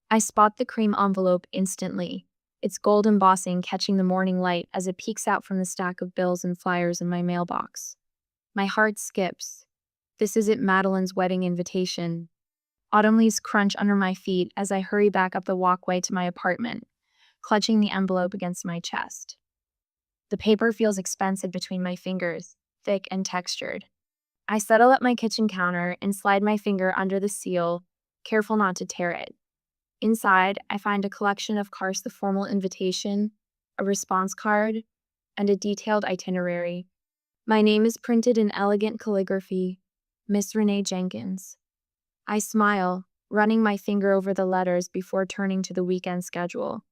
I spot the cream envelope instantly, its gold embossing catching the morning light as it peeks out from the stack of bills and flyers in my mailbox. My heart skips. This isn't Madeline's wedding invitation. Autumn leaves crunch under my feet as I hurry back up the walkway to my apartment, clutching the envelope against my chest. The paper feels expensive between my fingers, thick and textured. I settle at my kitchen counter and slide my finger under the seal, careful not to tear it. Inside, I find a collection of cards: the formal invitation, a response card, and a detailed itinerary. My name is printed in elegant calligraphy, Miss Renee Jenkins. I smile, running my finger over the letters before turning to the weekend schedule.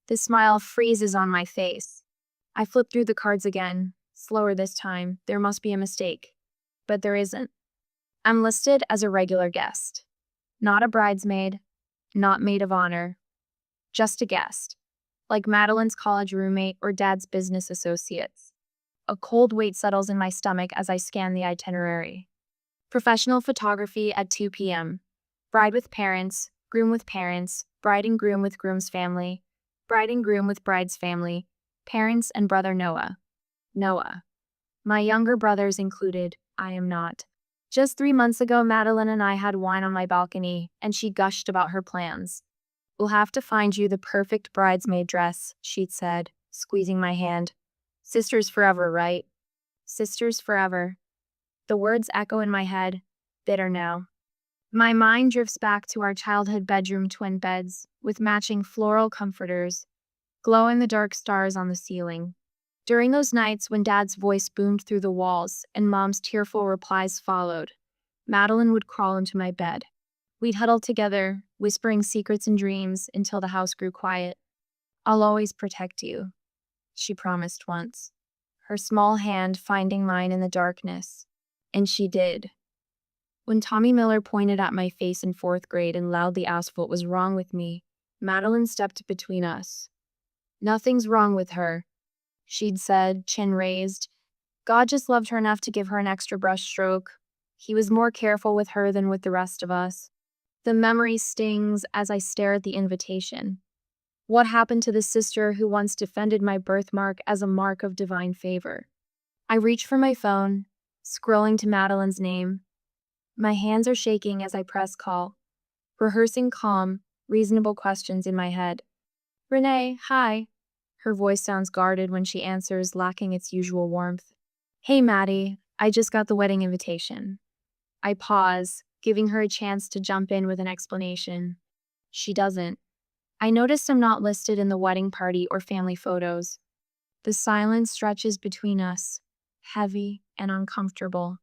The smile freezes on my face. I flip through the cards again, slower this time. There must be a mistake. But there isn't. I'm listed as a regular guest. Not a bridesmaid, not maid of honor. Just a guest. Like Madeline's college roommate or Dad's business associates. A cold weight settles in my stomach as I scan the itinerary. Professional photography at 2 p.m. Bride with parents, groom with parents, bride and groom with groom's family, bride and groom with bride's family, parents and brother Noah. Noah. My younger brother's included. I am not. Just 3 months ago, Madeline and I had wine on my balcony, and she gushed about her plans. We'll have to find you the perfect bridesmaid dress, she'd said, squeezing my hand. Sisters forever, right? Sisters forever. The words echo in my head, bitter now. My mind drifts back to our childhood bedroom twin beds, with matching floral comforters, glow-in-the-dark stars on the ceiling. During those nights when Dad's voice boomed through the walls and Mom's tearful replies followed, Madeline would crawl into my bed. We'd huddle together, whispering secrets and dreams until the house grew quiet. I'll always protect you, she promised once, her small hand finding mine in the darkness. And she did. When Tommy Miller pointed at my face in 4th grade and loudly asked what was wrong with me, Madeline stepped between us. Nothing's wrong with her, she'd said, chin raised. God just loved her enough to give her an extra brushstroke. He was more careful with her than with the rest of us. The memory stings as I stare at the invitation. What happened to the sister who once defended my birthmark as a mark of divine favor? I reach for my phone, scrolling to Madeline's name. My hands are shaking as I press call, rehearsing calm, reasonable questions in my head. Renee, hi. Her voice sounds guarded when she answers, lacking its usual warmth. Hey, Maddie, I just got the wedding invitation. I pause, giving her a chance to jump in with an explanation. She doesn't. I noticed I'm not listed in the wedding party or family photos. The silence stretches between us, heavy and uncomfortable.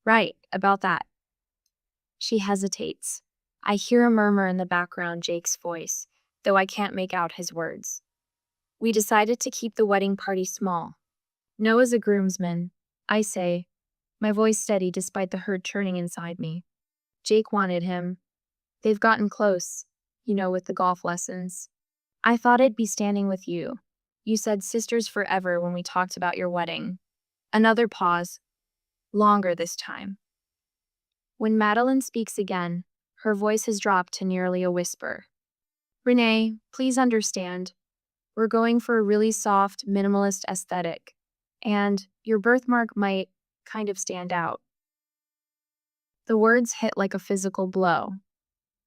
Right, about that. She hesitates. I hear a murmur in the background, Jake's voice, though I can't make out his words. We decided to keep the wedding party small. Noah's a groomsman, I say, my voice steady despite the hurt churning inside me. Jake wanted him. They've gotten close, with the golf lessons. I thought I'd be standing with you. You said sisters forever when we talked about your wedding. Another pause. Longer this time. When Madeline speaks again, her voice has dropped to nearly a whisper. Renee, please understand. We're going for a really soft, minimalist aesthetic. And your birthmark might kind of stand out. The words hit like a physical blow.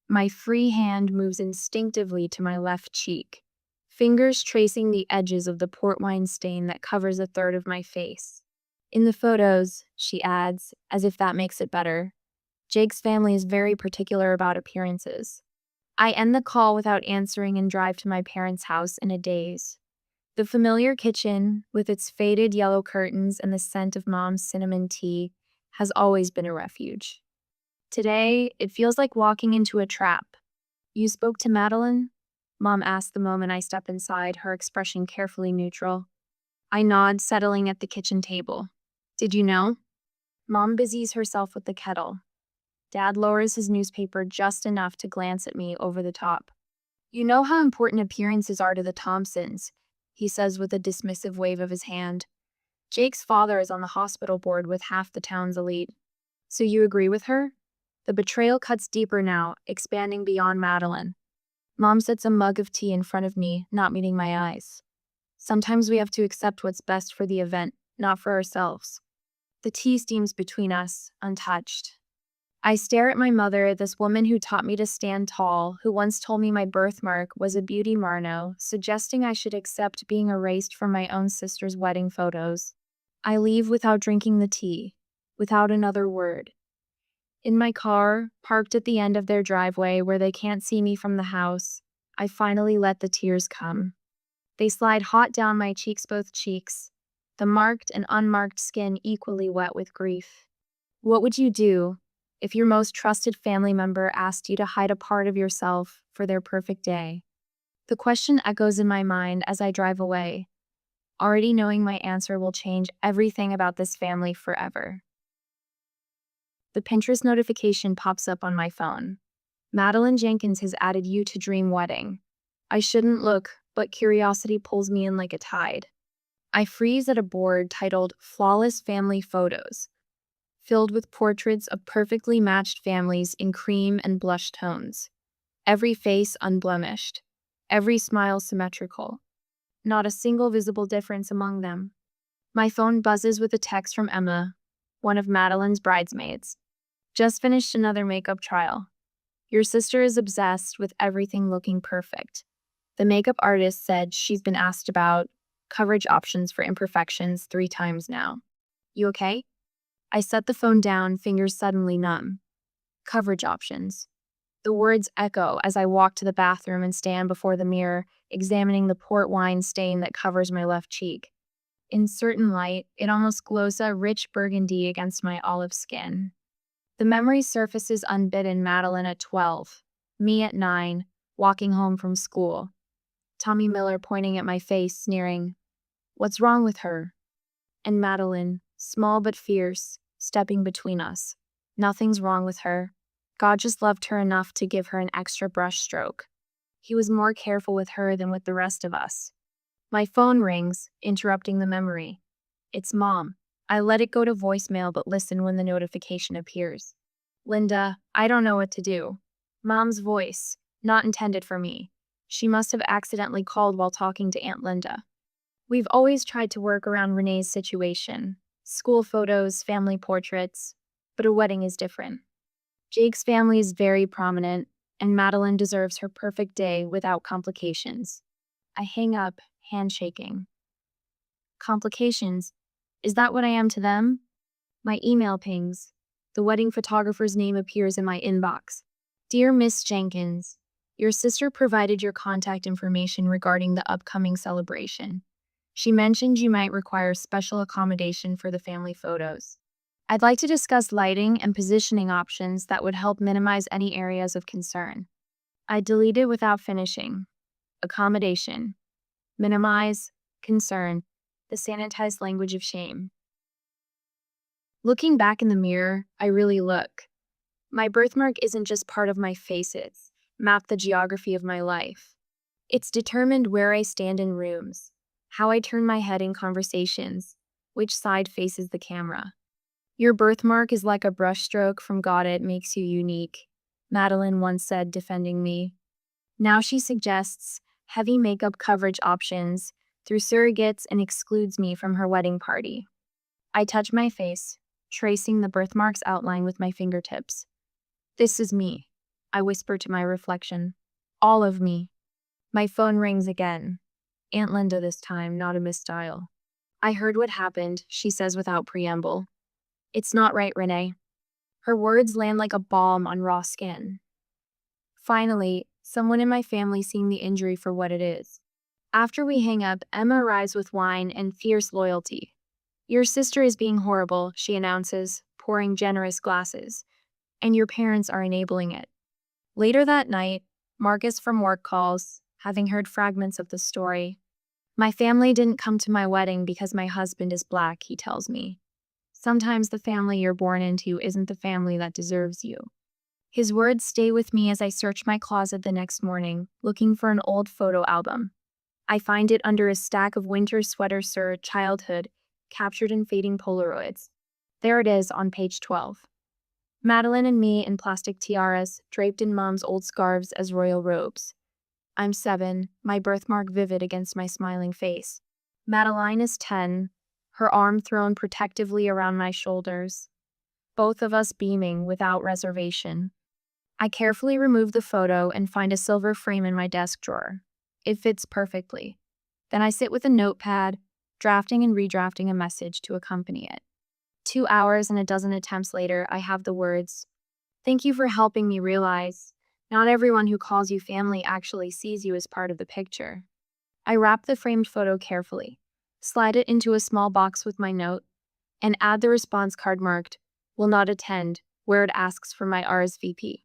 My free hand moves instinctively to my left cheek, fingers tracing the edges of the port wine stain that covers a third of my face. In the photos, she adds, as if that makes it better, Jake's family is very particular about appearances. I end the call without answering and drive to my parents' house in a daze. The familiar kitchen, with its faded yellow curtains and the scent of Mom's cinnamon tea, has always been a refuge. Today, it feels like walking into a trap. You spoke to Madeline? Mom asked the moment I step inside, her expression carefully neutral. I nod, settling at the kitchen table. Did you know? Mom busies herself with the kettle. Dad lowers his newspaper just enough to glance at me over the top. You know how important appearances are to the Thompsons, he says with a dismissive wave of his hand. Jake's father is on the hospital board with half the town's elite. So you agree with her? The betrayal cuts deeper now, expanding beyond Madeline. Mom sets a mug of tea in front of me, not meeting my eyes. Sometimes we have to accept what's best for the event, not for ourselves. The tea steams between us, untouched. I stare at my mother, this woman who taught me to stand tall, who once told me my birthmark was a beauty marno, suggesting I should accept being erased from my own sister's wedding photos. I leave without drinking the tea, without another word. In my car, parked at the end of their driveway where they can't see me from the house, I finally let the tears come. They slide hot down my cheeks, both cheeks, the marked and unmarked skin equally wet with grief. What would you do if your most trusted family member asked you to hide a part of yourself for their perfect day? The question echoes in my mind as I drive away, already knowing my answer will change everything about this family forever. The Pinterest notification pops up on my phone. Madeline Jenkins has added you to Dream Wedding. I shouldn't look, but curiosity pulls me in like a tide. I freeze at a board titled Flawless Family Photos, filled with portraits of perfectly matched families in cream and blush tones. Every face unblemished, every smile symmetrical. Not a single visible difference among them. My phone buzzes with a text from Emma, one of Madeline's bridesmaids. Just finished another makeup trial. Your sister is obsessed with everything looking perfect. The makeup artist said she's been asked about coverage options for imperfections 3 times now. You okay? I set the phone down, fingers suddenly numb. Coverage options. The words echo as I walk to the bathroom and stand before the mirror, examining the port wine stain that covers my left cheek. In certain light, it almost glows a rich burgundy against my olive skin. The memory surfaces unbidden. Madeline at 12, me at 9, walking home from school. Tommy Miller pointing at my face, sneering, "What's wrong with her?" And Madeline, small but fierce, stepping between us. Nothing's wrong with her. God just loved her enough to give her an extra brush stroke. He was more careful with her than with the rest of us. My phone rings, interrupting the memory. It's Mom. I let it go to voicemail but listen when the notification appears. Linda, I don't know what to do. Mom's voice, not intended for me. She must have accidentally called while talking to Aunt Linda. We've always tried to work around Renee's situation. School photos, family portraits, but a wedding is different. Jake's family is very prominent, and Madeline deserves her perfect day without complications. I hang up, handshaking. Complications? Is that what I am to them? My email pings. The wedding photographer's name appears in my inbox. Dear Miss Jenkins, your sister provided your contact information regarding the upcoming celebration. She mentioned you might require special accommodation for the family photos. I'd like to discuss lighting and positioning options that would help minimize any areas of concern. I deleted without finishing. Accommodation. Minimize. Concern. The sanitized language of shame. Looking back in the mirror, I really look. My birthmark isn't just part of my face, it's mapped the geography of my life. It's determined where I stand in rooms, how I turn my head in conversations, which side faces the camera. Your birthmark is like a brushstroke from God, it makes you unique, Madeline once said, defending me. Now she suggests heavy makeup coverage options through surrogates and excludes me from her wedding party. I touch my face, tracing the birthmark's outline with my fingertips. This is me, I whisper to my reflection. All of me. My phone rings again. Aunt Linda this time, not a misdial. I heard what happened, she says without preamble. It's not right, Renee. Her words land like a balm on raw skin. Finally, someone in my family seeing the injury for what it is. After we hang up, Emma arrives with wine and fierce loyalty. Your sister is being horrible, she announces, pouring generous glasses, and your parents are enabling it. Later that night, Marcus from work calls, having heard fragments of the story. My family didn't come to my wedding because my husband is black, he tells me. Sometimes the family you're born into isn't the family that deserves you. His words stay with me as I search my closet the next morning, looking for an old photo album. I find it under a stack of winter sweaters, sir, childhood, captured in fading Polaroids. There it is on page 12. Madeline and me in plastic tiaras, draped in Mom's old scarves as royal robes. I'm 7, my birthmark vivid against my smiling face. Madeline is 10, her arm thrown protectively around my shoulders, both of us beaming without reservation. I carefully remove the photo and find a silver frame in my desk drawer. It fits perfectly. Then I sit with a notepad, drafting and redrafting a message to accompany it. 2 hours and a dozen attempts later, I have the words, "Thank you for helping me realize not everyone who calls you family actually sees you as part of the picture." I wrap the framed photo carefully, slide it into a small box with my note, and add the response card marked, "Will not attend," where it asks for my RSVP.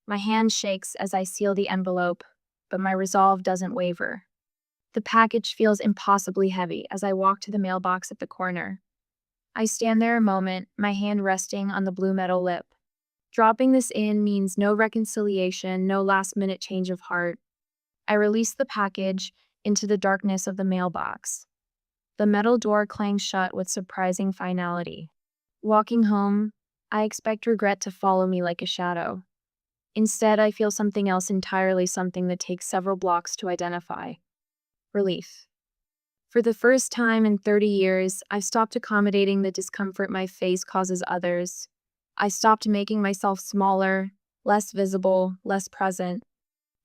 My hand shakes as I seal the envelope, but my resolve doesn't waver. The package feels impossibly heavy as I walk to the mailbox at the corner. I stand there a moment, my hand resting on the blue metal lip. Dropping this in means no reconciliation, no last-minute change of heart. I release the package into the darkness of the mailbox. The metal door clangs shut with surprising finality. Walking home, I expect regret to follow me like a shadow. Instead, I feel something else entirely, something that takes several blocks to identify. Relief. For the first time in 30 years, I've stopped accommodating the discomfort my face causes others. I stopped making myself smaller, less visible, less present.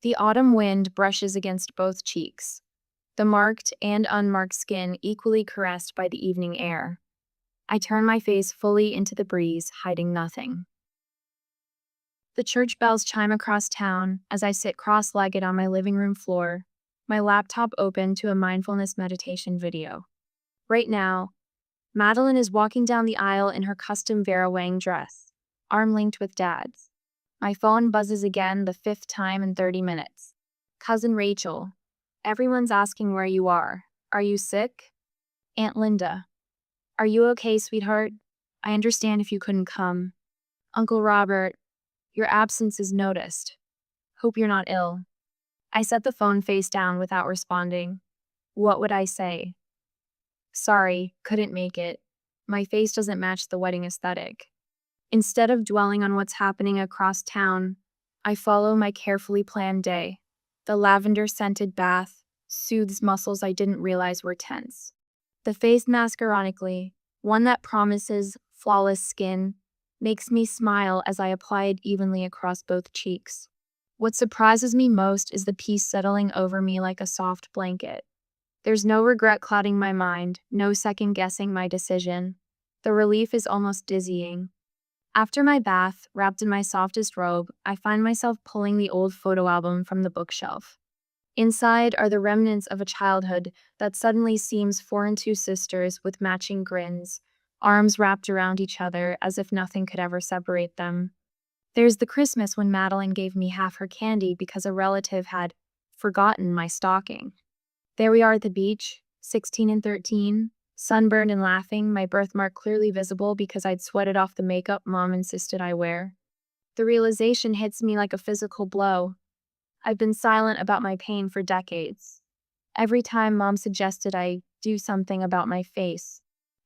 The autumn wind brushes against both cheeks, the marked and unmarked skin equally caressed by the evening air. I turn my face fully into the breeze, hiding nothing. The church bells chime across town as I sit cross-legged on my living room floor, my laptop open to a mindfulness meditation video. Right now, Madeline is walking down the aisle in her custom Vera Wang dress, arm linked with Dad's. My phone buzzes again the 5th time in 30 minutes. Cousin Rachel. Everyone's asking where you are. Are you sick? Aunt Linda. Are you okay, sweetheart? I understand if you couldn't come. Uncle Robert. Your absence is noticed. Hope you're not ill. I set the phone face down without responding. What would I say? Sorry, couldn't make it. My face doesn't match the wedding aesthetic. Instead of dwelling on what's happening across town, I follow my carefully planned day. The lavender-scented bath soothes muscles I didn't realize were tense. The face mask, ironically, one that promises flawless skin, makes me smile as I apply it evenly across both cheeks. What surprises me most is the peace settling over me like a soft blanket. There's no regret clouding my mind, no second-guessing my decision. The relief is almost dizzying. After my bath, wrapped in my softest robe, I find myself pulling the old photo album from the bookshelf. Inside are the remnants of a childhood that suddenly seems foreign, two sisters with matching grins, arms wrapped around each other as if nothing could ever separate them. There's the Christmas when Madeline gave me half her candy because a relative had forgotten my stocking. There we are at the beach, 16 and 13, sunburned and laughing, my birthmark clearly visible because I'd sweated off the makeup Mom insisted I wear. The realization hits me like a physical blow. I've been silent about my pain for decades. Every time Mom suggested I do something about my face.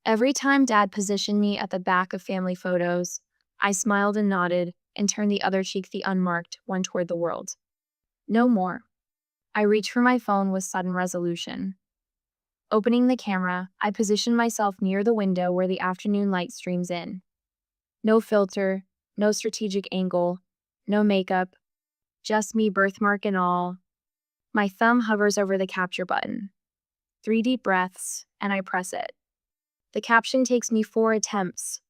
Every time Dad positioned me at the back of family photos, I smiled and nodded and turned the other cheek, the unmarked one, toward the world. No more. I reach for my phone with sudden resolution. Opening the camera, I position myself near the window where the afternoon light streams in. No filter, no strategic angle, no makeup, just me, birthmark and all. My thumb hovers over the capture button. 3 deep breaths, and I press it. The caption takes me 4 attempts.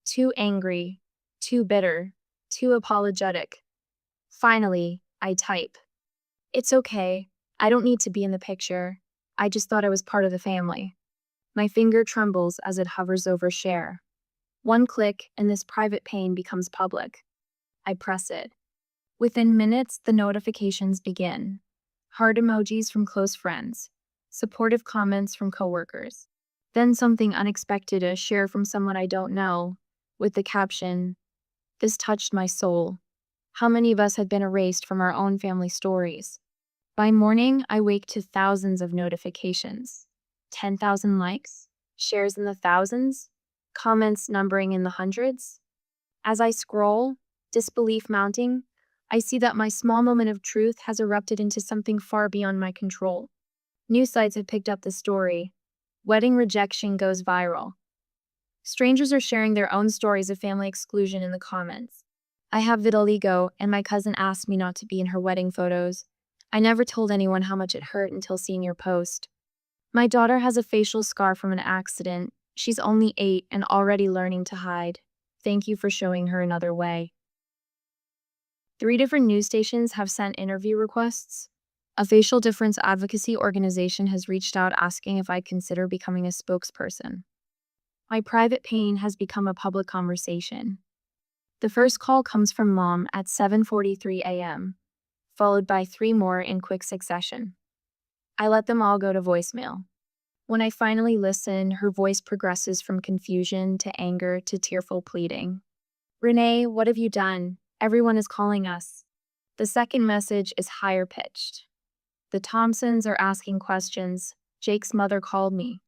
Too angry, too bitter, too apologetic. Finally, I type. It's okay. I don't need to be in the picture. I just thought I was part of the family. My finger trembles as it hovers over share. 1 click and this private pain becomes public. I press it. Within minutes, the notifications begin. Heart emojis from close friends. Supportive comments from coworkers. Then something unexpected, a share from someone I don't know, with the caption, "This touched my soul." How many of us had been erased from our own family stories? By morning, I wake to thousands of notifications. 10,000 likes, shares in the thousands, comments numbering in the hundreds. As I scroll, disbelief mounting, I see that my small moment of truth has erupted into something far beyond my control. News sites have picked up the story. Wedding rejection goes viral. Strangers are sharing their own stories of family exclusion in the comments. I have vitiligo, and my cousin asked me not to be in her wedding photos. I never told anyone how much it hurt until seeing your post. My daughter has a facial scar from an accident. She's only 8 and already learning to hide. Thank you for showing her another way. 3 different news stations have sent interview requests. A facial difference advocacy organization has reached out asking if I'd consider becoming a spokesperson. My private pain has become a public conversation. The first call comes from Mom at 7:43 a.m., followed by 3 more in quick succession. I let them all go to voicemail. When I finally listen, her voice progresses from confusion to anger to tearful pleading. Renee, what have you done? Everyone is calling us. The second message is higher pitched. The Thompsons are asking questions. Jake's mother called me.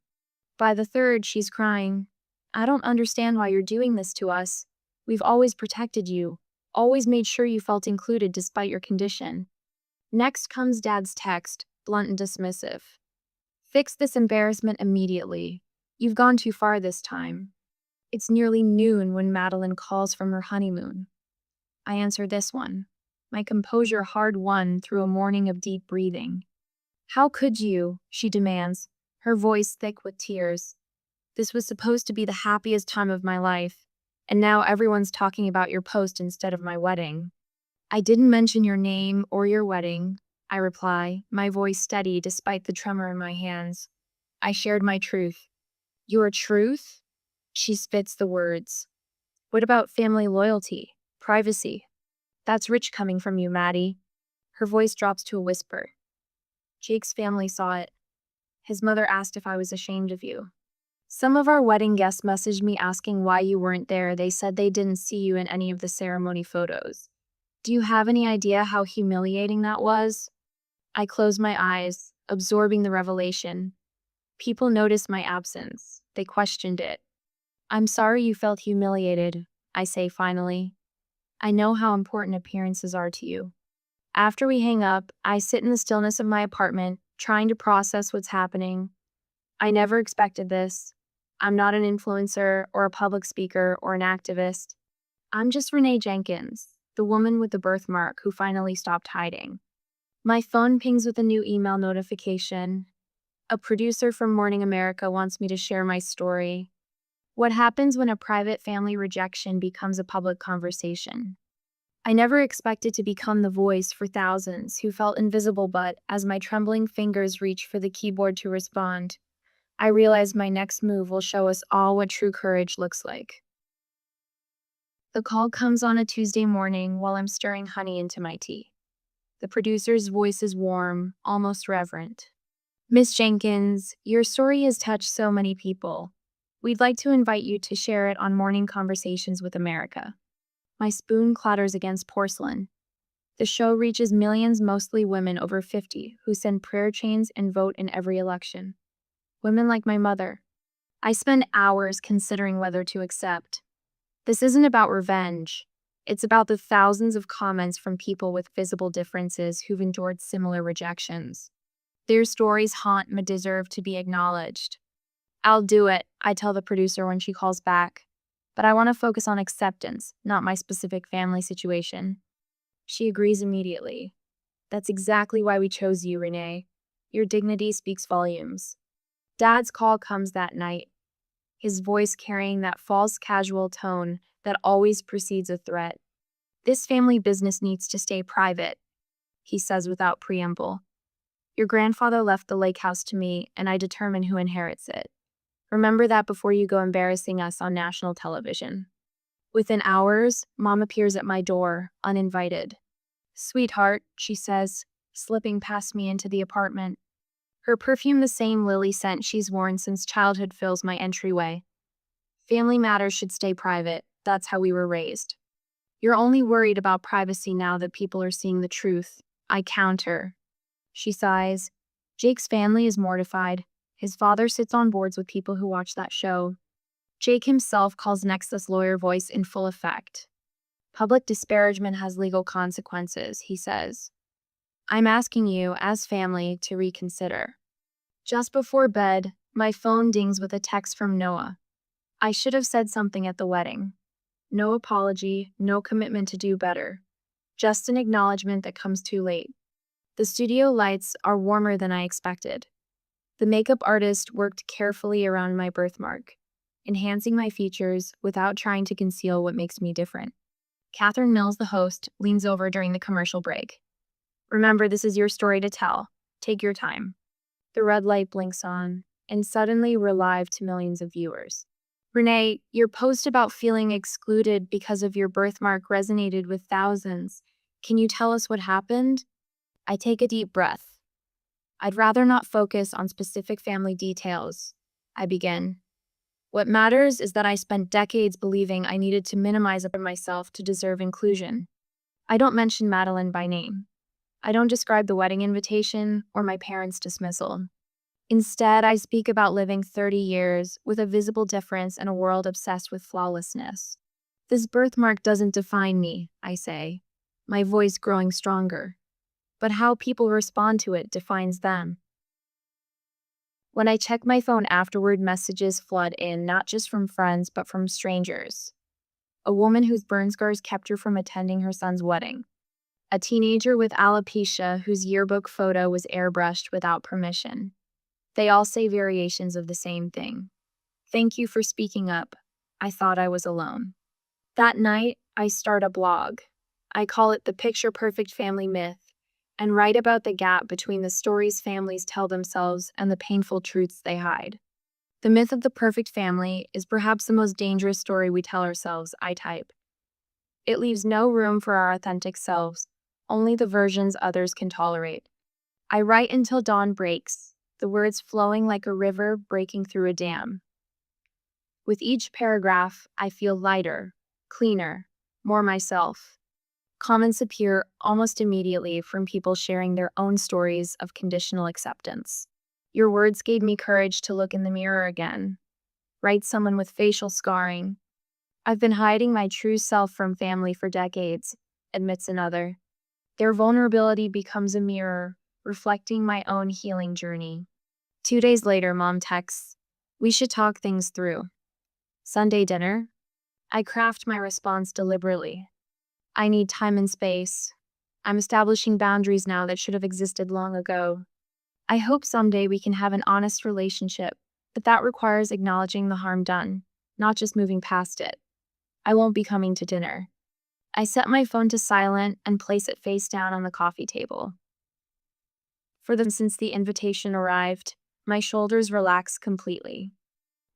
By the third, she's crying. I don't understand why you're doing this to us. We've always protected you, always made sure you felt included despite your condition. Next comes Dad's text, blunt and dismissive. Fix this embarrassment immediately. You've gone too far this time. It's nearly noon when Madeline calls from her honeymoon. I answer this one, my composure hard won through a morning of deep breathing. How could you? She demands, her voice thick with tears. This was supposed to be the happiest time of my life, and now everyone's talking about your post instead of my wedding. I didn't mention your name or your wedding, I reply, my voice steady despite the tremor in my hands. I shared my truth. Your truth? She spits the words. What about family loyalty, privacy? That's rich coming from you, Maddie. Her voice drops to a whisper. Jake's family saw it. His mother asked if I was ashamed of you. Some of our wedding guests messaged me asking why you weren't there. They said they didn't see you in any of the ceremony photos. Do you have any idea how humiliating that was? I close my eyes, absorbing the revelation. People noticed my absence. They questioned it. I'm sorry you felt humiliated, I say finally. I know how important appearances are to you. After we hang up, I sit in the stillness of my apartment, trying to process what's happening. I never expected this. I'm not an influencer or a public speaker or an activist. I'm just Renee Jenkins, the woman with the birthmark who finally stopped hiding. My phone pings with a new email notification. A producer from Morning America wants me to share my story. What happens when a private family rejection becomes a public conversation? I never expected to become the voice for thousands who felt invisible, but as my trembling fingers reach for the keyboard to respond, I realize my next move will show us all what true courage looks like. The call comes on a Tuesday morning while I'm stirring honey into my tea. The producer's voice is warm, almost reverent. Miss Jenkins, your story has touched so many people. We'd like to invite you to share it on Morning Conversations with America. My spoon clatters against porcelain. The show reaches millions, mostly women over 50, who send prayer chains and vote in every election. Women like my mother. I spend hours considering whether to accept. This isn't about revenge. It's about the thousands of comments from people with visible differences who've endured similar rejections. Their stories haunt and deserve to be acknowledged. I'll do it, I tell the producer when she calls back. But I want to focus on acceptance, not my specific family situation. She agrees immediately. That's exactly why we chose you, Renee. Your dignity speaks volumes. Dad's call comes that night, his voice carrying that false casual tone that always precedes a threat. This family business needs to stay private, he says without preamble. Your grandfather left the lake house to me, and I determine who inherits it. Remember that before you go embarrassing us on national television. Within hours, Mom appears at my door, uninvited. Sweetheart, she says, slipping past me into the apartment. Her perfume, the same lily scent she's worn since childhood, fills my entryway. Family matters should stay private. That's how we were raised. You're only worried about privacy now that people are seeing the truth. I counter. She sighs. Jake's family is mortified. His father sits on boards with people who watch that show. Jake himself calls next, this lawyer voice in full effect. Public disparagement has legal consequences, he says. I'm asking you, as family, to reconsider. Just before bed, my phone dings with a text from Noah. I should have said something at the wedding. No apology, no commitment to do better. Just an acknowledgement that comes too late. The studio lights are warmer than I expected. The makeup artist worked carefully around my birthmark, enhancing my features without trying to conceal what makes me different. Catherine Mills, the host, leans over during the commercial break. Remember, this is your story to tell. Take your time. The red light blinks on, and suddenly we're live to millions of viewers. Renee, your post about feeling excluded because of your birthmark resonated with thousands. Can you tell us what happened? I take a deep breath. I'd rather not focus on specific family details. I begin. What matters is that I spent decades believing I needed to minimize myself to deserve inclusion. I don't mention Madeline by name. I don't describe the wedding invitation or my parents' dismissal. Instead, I speak about living 30 years with a visible difference in a world obsessed with flawlessness. This birthmark doesn't define me, I say, my voice growing stronger. But how people respond to it defines them. When I check my phone afterward, messages flood in, not just from friends, but from strangers. A woman whose burn scars kept her from attending her son's wedding. A teenager with alopecia whose yearbook photo was airbrushed without permission. They all say variations of the same thing. Thank you for speaking up. I thought I was alone. That night, I start a blog. I call it the Picture Perfect Family Myth, and write about the gap between the stories families tell themselves and the painful truths they hide. The myth of the perfect family is perhaps the most dangerous story we tell ourselves, I type. It leaves no room for our authentic selves, only the versions others can tolerate. I write until dawn breaks, the words flowing like a river breaking through a dam. With each paragraph, I feel lighter, cleaner, more myself. Comments appear almost immediately from people sharing their own stories of conditional acceptance. Your words gave me courage to look in the mirror again. Writes someone with facial scarring. I've been hiding my true self from family for decades, admits another. Their vulnerability becomes a mirror, reflecting my own healing journey. 2 days later, Mom texts, "We should talk things through." Sunday dinner? I craft my response deliberately. I need time and space. I'm establishing boundaries now that should have existed long ago. I hope someday we can have an honest relationship, but that requires acknowledging the harm done, not just moving past it. I won't be coming to dinner. I set my phone to silent and place it face down on the coffee table. Since the invitation arrived, my shoulders relax completely.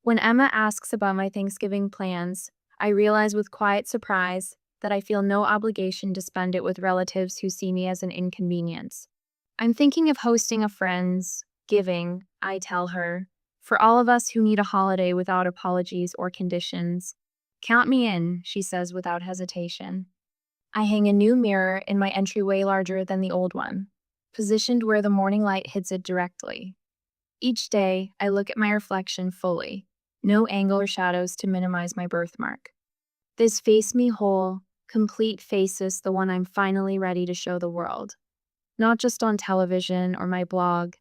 When Emma asks about my Thanksgiving plans, I realize with quiet surprise that I feel no obligation to spend it with relatives who see me as an inconvenience. I'm thinking of hosting a friend's giving, I tell her, for all of us who need a holiday without apologies or conditions. Count me in, she says without hesitation. I hang a new mirror in my entryway larger than the old one, positioned where the morning light hits it directly. Each day, I look at my reflection fully, no angle or shadows to minimize my birthmark. This face me whole, complete face is the one I'm finally ready to show the world. Not just on television or my blog,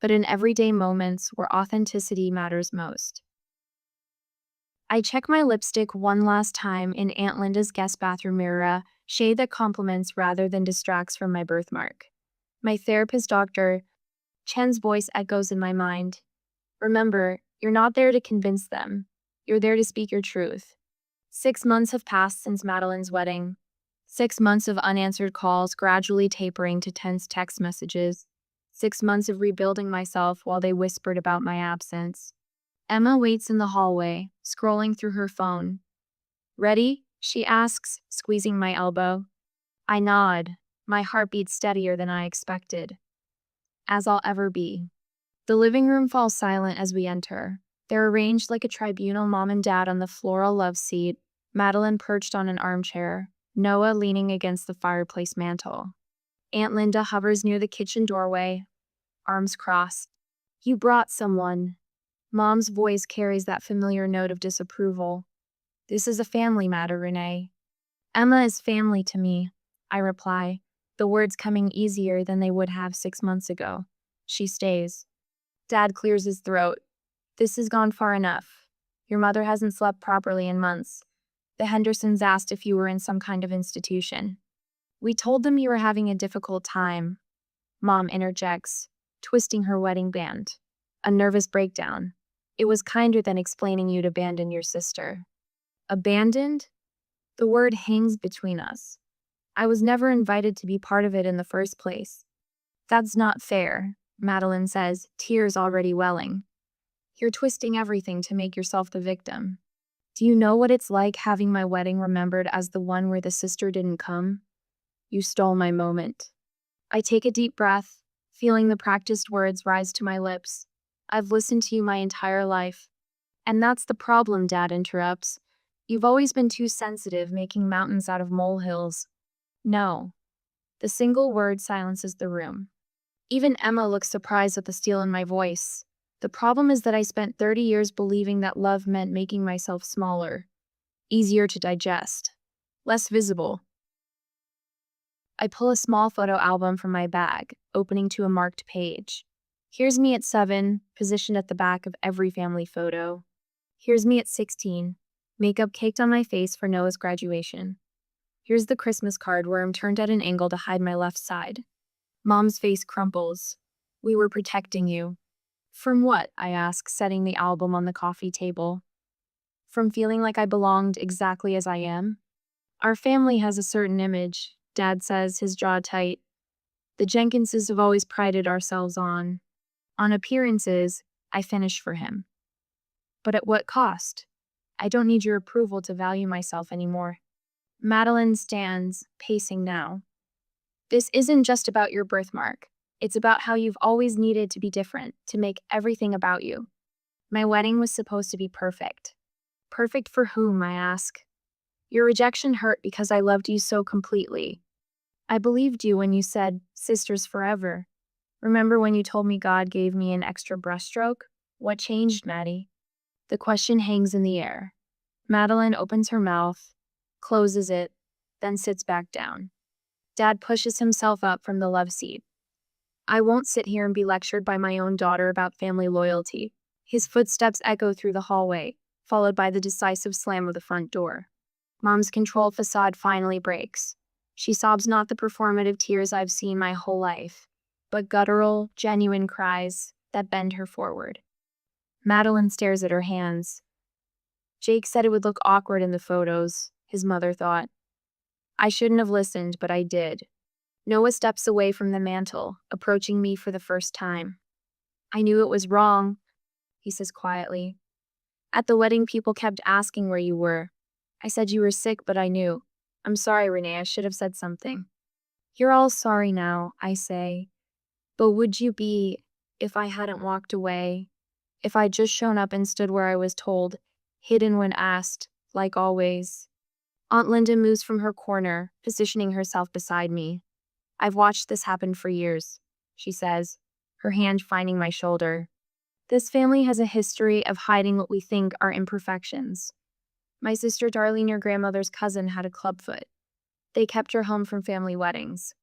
but in everyday moments where authenticity matters most. I check my lipstick one last time in Aunt Linda's guest bathroom mirror, shade that compliments rather than distracts from my birthmark. My therapist, Dr. Chen's voice echoes in my mind. Remember, you're not there to convince them. You're there to speak your truth. 6 months have passed since Madeline's wedding. 6 months of unanswered calls gradually tapering to tense text messages. 6 months of rebuilding myself while they whispered about my absence. Emma waits in the hallway, scrolling through her phone. "Ready?" she asks, squeezing my elbow. I nod, my heartbeat steadier than I expected. As I'll ever be. The living room falls silent as we enter. They're arranged like a tribunal, Mom and Dad on the floral love seat, Madeline perched on an armchair, Noah leaning against the fireplace mantel. Aunt Linda hovers near the kitchen doorway, arms crossed. "You brought someone." Mom's voice carries that familiar note of disapproval. "This is a family matter, Renee." Emma is family to me, I reply, the words coming easier than they would have 6 months ago. She stays. Dad clears his throat. This has gone far enough. Your mother hasn't slept properly in months. The Hendersons asked if you were in some kind of institution. We told them you were having a difficult time. Mom interjects, twisting her wedding band. A nervous breakdown. It was kinder than explaining you'd abandon your sister. Abandoned? The word hangs between us. I was never invited to be part of it in the first place. That's not fair, Madeline says, tears already welling. You're twisting everything to make yourself the victim. Do you know what it's like having my wedding remembered as the one where the sister didn't come? You stole my moment. I take a deep breath, feeling the practiced words rise to my lips. I've listened to you my entire life. And that's the problem, Dad interrupts. You've always been too sensitive, making mountains out of molehills. No. The single word silences the room. Even Emma looks surprised at the steel in my voice. The problem is that I spent 30 years believing that love meant making myself smaller, easier to digest, less visible. I pull a small photo album from my bag, opening to a marked page. Here's me at 7, positioned at the back of every family photo. Here's me at 16, makeup caked on my face for Noah's graduation. Here's the Christmas card where I'm turned at an angle to hide my left side. Mom's face crumples. We were protecting you. From what? I ask, setting the album on the coffee table. From feeling like I belonged exactly as I am? Our family has a certain image, Dad says, his jaw tight. The Jenkinses have always prided ourselves on. On appearances, I finish for him. But at what cost? I don't need your approval to value myself anymore. Madeline stands, pacing now. This isn't just about your birthmark. It's about how you've always needed to be different, to make everything about you. My wedding was supposed to be perfect. Perfect for whom, I ask? Your rejection hurt because I loved you so completely. I believed you when you said, sisters forever. Remember when you told me God gave me an extra brushstroke? What changed, Maddie? The question hangs in the air. Madeline opens her mouth, closes it, then sits back down. Dad pushes himself up from the love seat. I won't sit here and be lectured by my own daughter about family loyalty. His footsteps echo through the hallway, followed by the decisive slam of the front door. Mom's controlled facade finally breaks. She sobs not the performative tears I've seen my whole life, but guttural, genuine cries that bend her forward. Madeline stares at her hands. Jake said it would look awkward in the photos, his mother thought. I shouldn't have listened, but I did. Noah steps away from the mantel, approaching me for the first time. I knew it was wrong, he says quietly. At the wedding, people kept asking where you were. I said you were sick, but I knew. I'm sorry, Renee, I should have said something. You're all sorry now, I say. But would you be if I hadn't walked away? If I'd just shown up and stood where I was told, hidden when asked, like always? Aunt Linda moves from her corner, positioning herself beside me. I've watched this happen for years, she says, her hand finding my shoulder. This family has a history of hiding what we think are imperfections. My sister Darlene, your grandmother's cousin, had a clubfoot. They kept her home from family weddings.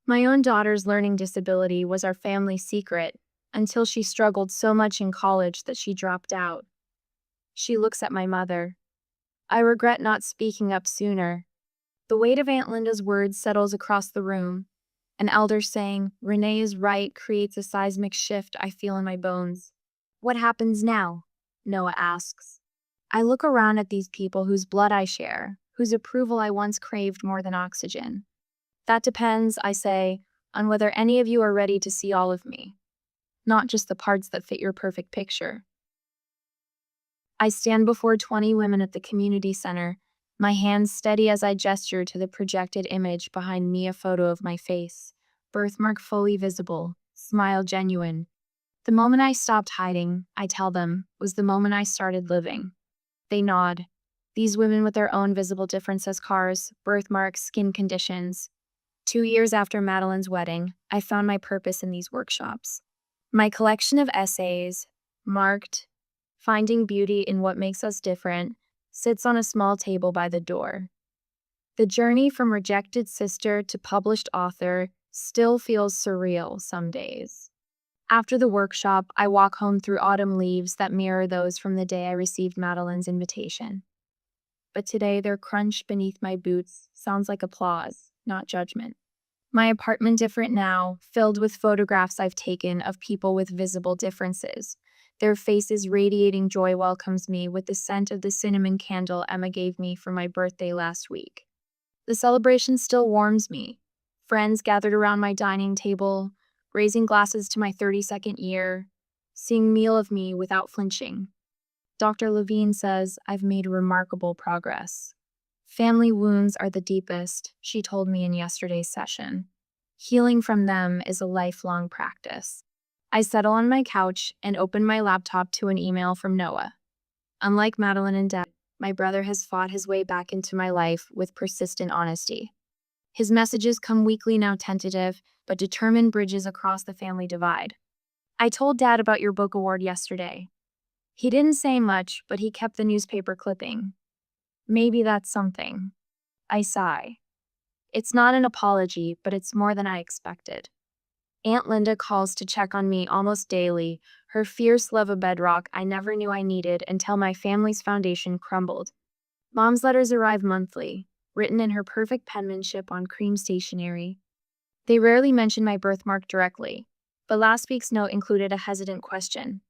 My own daughter's learning disability was our family secret until she struggled so much in college that she dropped out. She looks at my mother. I regret not speaking up sooner. The weight of Aunt Linda's words settles across the room. An elder saying, Renee is right, creates a seismic shift I feel in my bones. What happens now? Noah asks. I look around at these people whose blood I share, whose approval I once craved more than oxygen. That depends, I say, on whether any of you are ready to see all of me, not just the parts that fit your perfect picture. I stand before 20 women at the community center, my hands steady as I gesture to the projected image behind me, a photo of my face, birthmark fully visible, smile genuine. The moment I stopped hiding, I tell them, was the moment I started living. They nod. These women with their own visible differences, scars, birthmarks, skin conditions. 2 years after Madeline's wedding, I found my purpose in these workshops. My collection of essays, marked, Finding Beauty in What Makes Us Different, sits on a small table by the door. The journey from rejected sister to published author still feels surreal some days. After the workshop, I walk home through autumn leaves that mirror those from the day I received Madeline's invitation. But today their crunch beneath my boots sounds like applause, not judgment. My apartment different now, filled with photographs I've taken of people with visible differences. Their faces radiating joy welcomes me with the scent of the cinnamon candle Emma gave me for my birthday last week. The celebration still warms me. Friends gathered around my dining table, raising glasses to my 32nd year, seeing meal of me without flinching. Dr. Levine says I've made remarkable progress. Family wounds are the deepest, she told me in yesterday's session. Healing from them is a lifelong practice. I settle on my couch and open my laptop to an email from Noah. Unlike Madeline and Deb, my brother has fought his way back into my life with persistent honesty. His messages come weekly now, tentative, but determined bridges across the family divide. I told Dad about your book award yesterday. He didn't say much, but he kept the newspaper clipping. Maybe that's something. I sigh. It's not an apology, but it's more than I expected. Aunt Linda calls to check on me almost daily, her fierce love a bedrock I never knew I needed until my family's foundation crumbled. Mom's letters arrive monthly, written in her perfect penmanship on cream stationery. They rarely mention my birthmark directly, but last week's note included a hesitant question.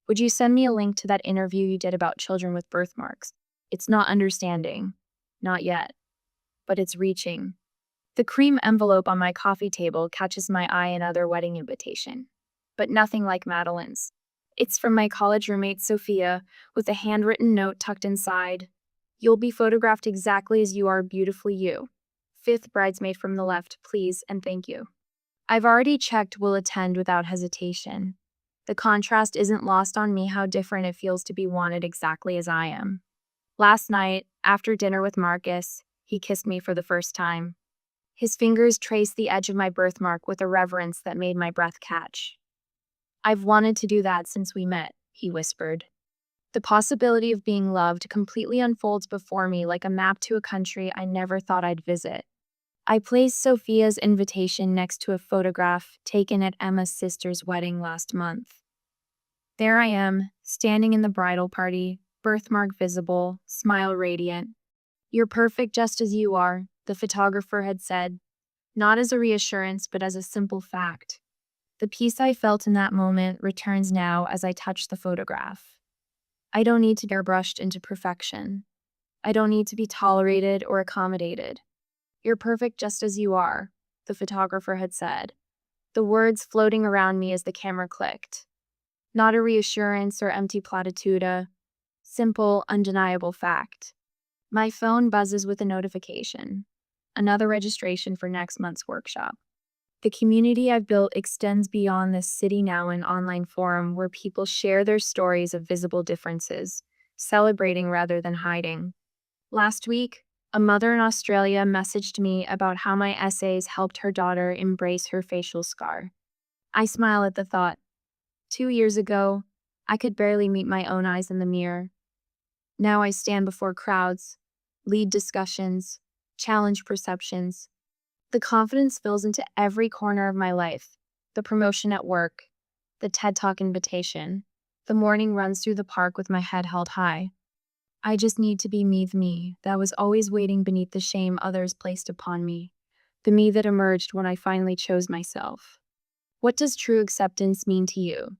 Would you send me a link to that interview you did about children with birthmarks? It's not understanding. Not yet. But it's reaching. The cream envelope on my coffee table catches my eye, another wedding invitation. But nothing like Madeline's. It's from my college roommate Sophia, with a handwritten note tucked inside. You'll be photographed exactly as you are, beautifully you. 5th bridesmaid from the left, please and thank you. I've already checked will attend without hesitation. The contrast isn't lost on me how different it feels to be wanted exactly as I am. Last night, after dinner with Marcus, he kissed me for the first time. His fingers traced the edge of my birthmark with a reverence that made my breath catch. I've wanted to do that since we met, he whispered. The possibility of being loved completely unfolds before me like a map to a country I never thought I'd visit. I placed Sophia's invitation next to a photograph taken at Emma's sister's wedding last month. There I am, standing in the bridal party, birthmark visible, smile radiant. You're perfect just as you are, the photographer had said, not as a reassurance but as a simple fact. The peace I felt in that moment returns now as I touch the photograph. I don't need to be airbrushed into perfection. I don't need to be tolerated or accommodated. You're perfect just as you are, the photographer had said, the words floating around me as the camera clicked. Not a reassurance or empty platitude, simple, undeniable fact. My phone buzzes with a notification. Another registration for next month's workshop. The community I've built extends beyond this City Now, an online forum where people share their stories of visible differences, celebrating rather than hiding. Last week, a mother in Australia messaged me about how my essays helped her daughter embrace her facial scar. I smile at the thought. 2 years ago, I could barely meet my own eyes in the mirror. Now I stand before crowds, lead discussions, challenge perceptions. The confidence fills into every corner of my life. The promotion at work, the TED Talk invitation, the morning runs through the park with my head held high. I just need to be me that was always waiting beneath the shame others placed upon me, the me that emerged when I finally chose myself. What does true acceptance mean to you?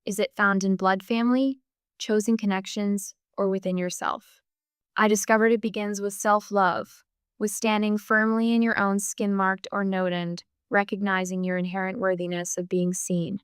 Is it found in blood family, chosen connections, or within yourself? I discovered it begins with self-love, with standing firmly in your own skin marked or noted, recognizing your inherent worthiness of being seen.